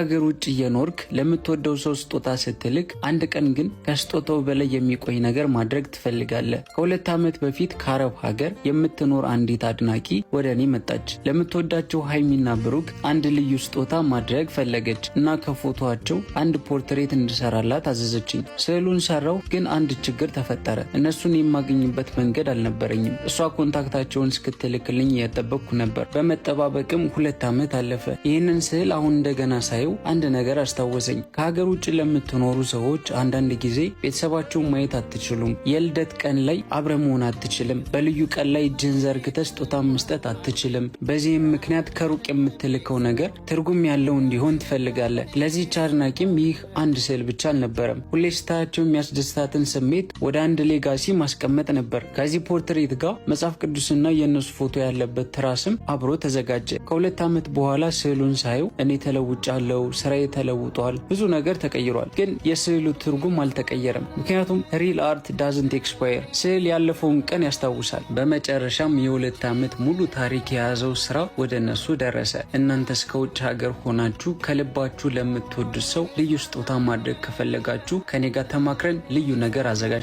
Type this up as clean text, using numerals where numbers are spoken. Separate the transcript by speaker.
Speaker 1: ከሀገር ውጭ እየኖርክ ለምትወደው ሰው ስጦታ ስትልክ አንድ ቀን ግን ከስጦታው በላይ የሚቆይ ነገር ማድረግ ትፈልጋለህ። ከ2 ዓመት በፊት ከአረብ ሀገር የምትኖር አንዲት አድናቂ ወደ እኔ መጣች። ለምትወዳቸው ሃይሚና ብሩክ አንድ ልዩ ስጦታ ማድረግ ፈለገች እና ከፎቶአቸው አንድ ፖርትሬት እንድሰራላት አዘዘችኝ። ስዕሉን ሰራው፣ ግን አንድ ችግር ተፈጠረ። እነሱን የማገኝበት መንገድ አልነበረኝም። እሷ ኮንታክታቸውን እስክትልክልኝ እየጠበቅኩ ነበር። በመጠባበቅም 2 ዓመት አለፈ። ይህንን ስዕል አሁን እንደገና ሳየው አንድ ነገር አስታወሰኝ። ከሀገር ውጭ ለምትኖሩ ሰዎች አንዳንድ ጊዜ ቤተሰባቸውን ማየት አትችሉም። የልደት ቀን ላይ አብረ መሆን አትችልም። በልዩ ቀን ላይ እጅን ዘርግተህ ስጦታ መስጠት አትችልም። በዚህም ምክንያት ከሩቅ የምትልከው ነገር ትርጉም ያለው እንዲሆን ትፈልጋለህ። ለዚህች አድናቂም ይህ አንድ ስዕል ብቻ አልነበረም። ሁሌ ስታያቸው የሚያስደስታትን ስሜት ወደ አንድ ሌጋሲ ማስቀመጥ ነበር። ከዚህ ፖርትሬት ጋር መጽሐፍ ቅዱስና የእነሱ ፎቶ ያለበት ትራስም አብሮ ተዘጋጀ። ከ2 ዓመት በኋላ ስዕሉን ሳየው እኔ ተለውጫለሁ፣ ስራዬ ተለውጧል፣ ብዙ ነገር ተቀይሯል። ግን የስዕሉ ትርጉም አልተቀየረም። ምክንያቱም ሪል አርት ዳዝንት ኤክስፓየር። ስዕል ያለፈውን ቀን ያስታውሳል። በመጨረሻም የ2 ዓመት ሙሉ ታሪክ የያዘው ስራ ወደ እነሱ ደረሰ። እናንተስ ከውጭ ሀገር ሆናችሁ ከልባችሁ ለምትወዱት ሰው ልዩ ስጦታ ማድረግ ከፈለጋችሁ ከኔ ጋር ተማክረን ልዩ ነገር አዘጋጅ